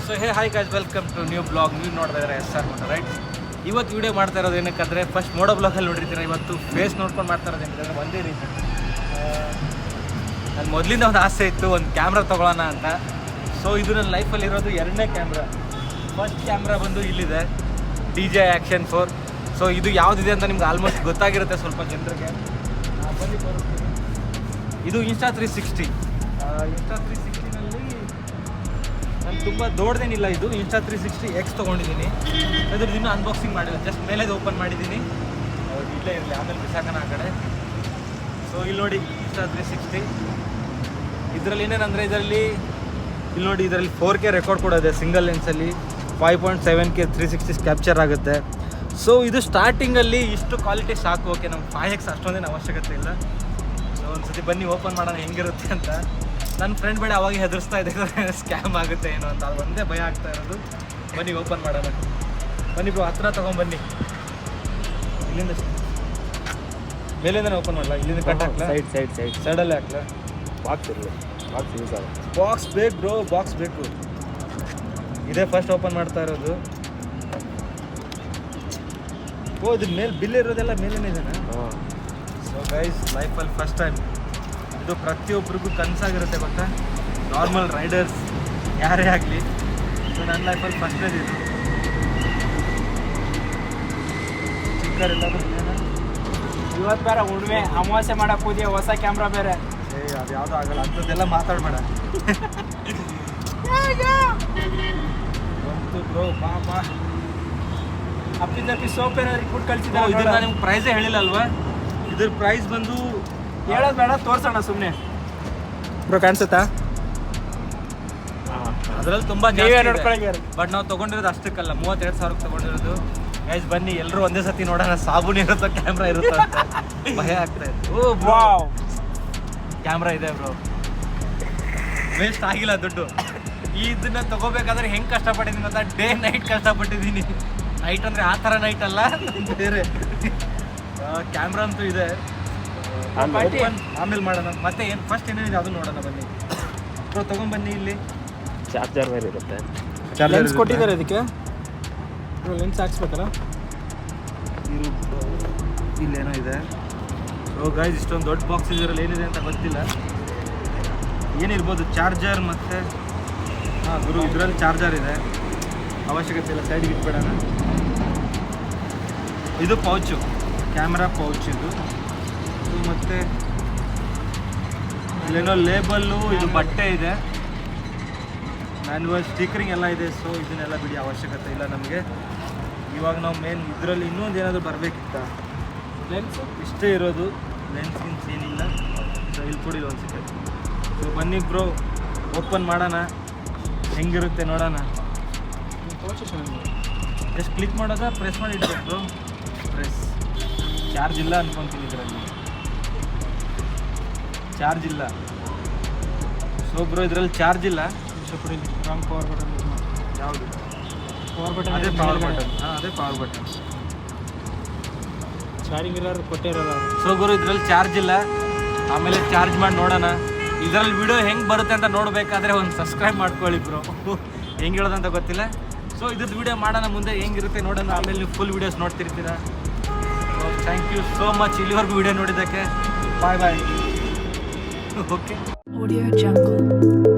So hey hi guys, welcome to new blog. ನೀವು ನೋಡ್ತಾ ಇದ್ದಾರೆ SR ಮೋಟೋ ರೈಟ್. ಇವತ್ತು ವಿಡಿಯೋ ಮಾಡ್ತಾ ಇರೋದು ಏನಕ್ಕಂದರೆ ಫಸ್ಟ್ ಮೋಡೋ ಬ್ಲಾಗಲ್ಲಿ ನೋಡಿರ್ತೀರ. ಇವತ್ತು ಫೇಸ್ ನೋಡ್ಕೊಂಡು ಮಾಡ್ತಾ ಇರೋದು ಏನಂದರೆ ಒಂದೇ ರೀತಿ. ನನ್ನ ಮೊದಲಿಂದ ಒಂದು ಆಸೆ ಇತ್ತು, ಒಂದು ಕ್ಯಾಮ್ರಾ ತೊಗೊಳ್ಳೋಣ ಅಂತ. ಸೊ ಇದು ನನ್ನ ಲೈಫಲ್ಲಿ ಇರೋದು ಎರಡನೇ ಕ್ಯಾಮ್ರಾ. ಫಸ್ಟ್ ಕ್ಯಾಮ್ರಾ ಬಂದು ಇಲ್ಲಿದೆ, DJI Action 4. ಸೊ ಇದು ಯಾವುದಿದೆ ಅಂತ ನಿಮ್ಗೆ ಆಲ್ಮೋಸ್ಟ್ ಗೊತ್ತಾಗಿರುತ್ತೆ ಸ್ವಲ್ಪ ಜನರಿಗೆ. ಬನ್ನಿ ತೋರಿಸ್ತೀನಿ. ಇದು Insta360. Insta360ನಲ್ಲಿ ನಾನು ತುಂಬ ದೊಡ್ಡದೇನಿಲ್ಲ. ಇದು Insta360X ತೊಗೊಂಡಿದ್ದೀನಿ. ಅದ್ರದ್ದು ಇನ್ನೂ ಅನ್ಬಾಕ್ಸಿಂಗ್ ಮಾಡಿಲ್ಲ, ಜಸ್ಟ್ ಮೇಲೆದು ಓಪನ್ ಮಾಡಿದ್ದೀನಿ. ಇಲ್ಲೇ ಇರಲಿ, ಆಮೇಲೆ ಬಿಸಾಕನ ಆ ಕಡೆ. ಸೊ ಇಲ್ಲಿ ನೋಡಿ Insta360. ಇದರಲ್ಲಿ ಏನೇನಂದರೆ ಇಲ್ಲಿ ನೋಡಿ, ಇದರಲ್ಲಿ 4K ರೆಕಾರ್ಡ್ ಕೂಡ ಇದೆ. ಸಿಂಗಲ್ ಲೆನ್ಸಲ್ಲಿ 5.7K 360 ಕ್ಯಾಪ್ಚರ್ ಆಗುತ್ತೆ. ಸೊ ಇದು ಸ್ಟಾರ್ಟಿಂಗಲ್ಲಿ ಇಷ್ಟು ಕ್ವಾಲಿಟಿ ಸಾಕು. ಓಕೆ, ನಮ್ಗೆ 5X ಅಷ್ಟೊಂದೇನು ಅವಶ್ಯಕತೆ ಇಲ್ಲ. ಸೊ ಒಂದ್ಸತಿ ಬನ್ನಿ ಓಪನ್ ಮಾಡೋಣ ಹೆಂಗಿರುತ್ತೆ ಅಂತ. ನನ್ನ ಫ್ರೆಂಡ್ ಬೇಡ ಅವಾಗ ಹೆದರ್ಸ್ತಾ ಇದೆ, ಸ್ಕ್ಯಾಮ್ ಆಗುತ್ತೆ ಏನೋ ಅಂತ. ಅದು ಒಂದೇ ಭಯ ಆಗ್ತಾ ಇರೋದು. ಬನ್ನಿ ಓಪನ್ ಮಾಡೋಣ. ಬನ್ನಿ ಬ್ರೋ, ಹತ್ರ ತೊಗೊಂಬನ್ನಿ. ಇಲ್ಲಿಂದ ಮೇಲಿಂದನೇ ಓಪನ್ ಮಾಡಲ್ಲ, ಇಲ್ಲಿಂದ ಕಟ್ ಹಾಕ್ಲಾ? ಸೈಡಲ್ಲೇ ಹಾಕ್ಲಾ? ಬಾಕ್ಸ್ ಇರಲಿ, ಬಾಕ್ಸ್ ಯೂಸ್ ಆಗುತ್ತೆ. ಬಾಕ್ಸ್ ಬೇಕು ಬ್ರೋ, ಬಾಕ್ಸ್ ಬೇಕು. ಇದೇ ಫಸ್ಟ್ ಓಪನ್ ಮಾಡ್ತಾ ಇರೋದು. ಓ, ಇದ್ರ ಮೇಲೆ ಬಿಲ್ ಇರೋದೆಲ್ಲ ಮೇಲೇನೆ ಇದೆನಾ? ಸೊ ಗೈಸ್, ಲೈಫಲ್ಲಿ ಫಸ್ಟ್ ಟೈಮ್ ಇದು ಪ್ರತಿಯೊಬ್ಬರಿಗೂ ಕನಸಾಗಿರುತ್ತೆ ಗೊತ್ತಾ, ನಾರ್ಮಲ್ ರೈಡರ್ಸ್ ಯಾರೇ ಆಗಲಿ. ಸೊ ನನ್ನ ಲೈಫಲ್ಲಿ ಫಸ್ಟ್ ಟೈಮ್ ಇದು. ಚಿಕ್ಕರೆಲ್ಲರೂ ಇವತ್ತು ಬೇರೆ ಉಣ್ಮೆ ಅಮಾವಾಸ್ಯೆ ಮಾಡಕ್ಕೆ ಹೋದ್ಯ, ಹೊಸ ಕ್ಯಾಮ್ರಾ ಬೇರೆ. ಅದು ಯಾವುದೂ ಆಗಲ್ಲ, ಅಂಥದ್ದೆಲ್ಲ ಮಾತಾಡಬೇಡ. ಬಂತು ಬ್ರೋ, ಬಾ. ಅಪ್ಪಿಂದಪ್ಪಿ ಸೋಪ್ ಏನಾದ್ರು ಇಟ್ಬಿಟ್ಟು ಕಳಿಸಿದ. ಇದು ನಾನು ನಿಮ್ಗೆ ಪ್ರೈಸೇ ಹೇಳಿಲ್ಲ ಅಲ್ವಾ? ಇದ್ರ ಪ್ರೈಸ್ ಬಂದು ಹೇಳೋದು ಬೇಡ, ತೋರ್ಸೋಣ ಸುಮ್ಮನೆ. ಬ್ರೋ ಕಾಣಿಸುತ್ತಾ? ಅದರಲ್ಲಿ ತುಂಬ ಬಟ್ ನಾವು ತೊಗೊಂಡಿರೋದು ಅಷ್ಟಕ್ಕಲ್ಲ, 32,000 ತೊಗೊಂಡಿರೋದು. ಗೈಸ್ ಬನ್ನಿ ಎಲ್ಲರೂ ಒಂದೇ ಸತಿ ನೋಡೋಣ. ಸಾಬೂನು ಇರುತ್ತೋ ಕ್ಯಾಮ್ರಾ ಇರುತ್ತೋ ಅಂತ ಭಯ ಆಗ್ತಾ ಇತ್ತು. ಓ ಬ್ರೋ, ಕ್ಯಾಮ್ರಾ ಇದೆ ಬ್ರೋ, ವೇಸ್ಟ್ ಆಗಿಲ್ಲ ದುಡ್ಡು. ಇದನ್ನ ತಗೋಬೇಕಾದ್ರೆ ಹೆಂಗೆ ಕಷ್ಟಪಟ್ಟಿದ್ದೀನಿ ಅಂತ, ಡೇ ನೈಟ್ ಕಷ್ಟಪಟ್ಟಿದ್ದೀನಿ. ನೈಟ್ ಅಂದರೆ ಆ ಥರ ನೈಟ್ ಅಲ್ಲ, ಬೇರೆ. ಕ್ಯಾಮ್ರಾ ಅಂತೂ ಇದೆ, ಆಮೇಲೆ ಮಾಡೋಣ. ಮತ್ತೆ ಏನು ಫಸ್ಟ್ ಏನೇನಿದೆ ಅದು ನೋಡೋಣ ಬನ್ನಿ ಬ್ರೋ. ತೊಗೊಂಬನ್ನಿ. ಇಲ್ಲಿ ಚಾರ್ಜರ್ ಬೇರೆ ಇರುತ್ತೆ. ಲೆನ್ಸ್ ಕೊಟ್ಟಿದ್ದಾರೆ ಇದಕ್ಕೆ. ಲೆನ್ಸ್ ಹಾಕ್ಸ್ಬೇಕಲ್ಲ? ಇಲ್ಲೇನೋ ಇದೆ. ಸೊ ಗೈಸ್, ಇಷ್ಟೊಂದು ದೊಡ್ಡ ಬಾಕ್ಸ್ ಇದರಲ್ಲಿ ಏನಿದೆ ಅಂತ ಗೊತ್ತಿಲ್ಲ. ಏನಿರ್ಬೋದು, ಚಾರ್ಜರ್ ಮತ್ತು ಗುರು ಇದರಲ್ಲಿ ಚಾರ್ಜರ್ ಇದೆ, ಅವಶ್ಯಕತೆ ಇಲ್ಲ. ಸೈಡ್ಗೆ ಇಟ್ಬಿಡೋಣ. ಇದು ಪೌಚು, ಕ್ಯಾಮ್ರಾ ಪೌಚ್ ಇದು. ಮತ್ತು ಇಲ್ಲೇನೋ ಲೇಬಲ್ಲು, ಇದು ಬಟ್ಟೆ ಇದೆ, ಮ್ಯಾನ್ಯುವಲ್ ಸ್ಟಿಕರಿಂಗ್ ಎಲ್ಲ ಇದೆ. ಸೊ ಇದನ್ನೆಲ್ಲ ಬಿಡಿ, ಅವಶ್ಯಕತೆ ಇಲ್ಲ ನಮಗೆ. ಇವಾಗ ನಾವು ಮೇನ್ ಇದರಲ್ಲಿ ಇನ್ನೊಂದು ಏನಾದರೂ ಬರಬೇಕಿತ್ತ. ಲೆನ್ಸು ಇಷ್ಟೇ ಇರೋದು, ಲೆನ್ಸ್ ಏನಿಲ್ಲ. ಸೊ ಇಲ್ಲಿ ಕೊಡಿ ಒಂದು ಸೆಕೆಂಡ್. ಸೊ ಬನ್ನಿ ಬ್ರೋ, ಓಪನ್ ಮಾಡೋಣ, ಹೆಂಗಿರುತ್ತೆ ನೋಡೋಣ. ಜಸ್ಟ್ ಕ್ಲಿಕ್ ಮಾಡೋದ, ಪ್ರೆಸ್ ಮಾಡಿ ಇಡ್ಬೇಕು ಬ್ರೋ. ಪ್ರೆಸ್. ಚಾರ್ಜ್ ಇಲ್ಲ ಅನ್ಕೊತೀನಿ ಇದರಲ್ಲಿ, ಚಾರ್ಜ್ ಇಲ್ಲ. ಸೊ ಬ್ರೋ, ಇದರಲ್ಲಿ ಚಾರ್ಜ್ ಇಲ್ಲ. Wrong power button. ಯಾವುದು? Power button. ಅದೇ ಪವರ್ ಬಟನ್. ಅದೇ ಪವರ್ ಬಟನ್. ಚಾರ್ಜಿಂಗ್ ಇರೋರು ಕೊಟ್ಟಿರೋಲ್ಲ. ಸೊ ಗುರು, ಇದರಲ್ಲಿ ಚಾರ್ಜ್ ಇಲ್ಲ. ಆಮೇಲೆ ಚಾರ್ಜ್ ಮಾಡಿ ನೋಡೋಣ. ಇದರಲ್ಲಿ ವಿಡಿಯೋ ಹೆಂಗೆ ಬರುತ್ತೆ ಅಂತ ನೋಡಬೇಕಾದ್ರೆ ಒಂದು ಸಬ್ಸ್ಕ್ರೈಬ್ ಮಾಡ್ಕೊಳ್ಳಿ ಬ್ರೋ. ಹೆಂಗೆ ಹೇಳೋದಂತ ಗೊತ್ತಿಲ್ಲ. ಸೊ ಇದ್ರದ್ದು ವಿಡಿಯೋ ಮಾಡೋಣ, ಮುಂದೆ ಹೆಂಗಿರುತ್ತೆ ನೋಡೋಣ. ಆಮೇಲೆ ನೀವು ಫುಲ್ ವೀಡಿಯೋಸ್ ನೋಡ್ತಿರ್ತೀರ. So thank you so much ಇಲ್ಲಿವರೆಗೂ ವಿಡಿಯೋ ನೋಡಿದ್ದಕ್ಕೆ. ಬಾಯ್. ಓಕೆ. Audio Jungle.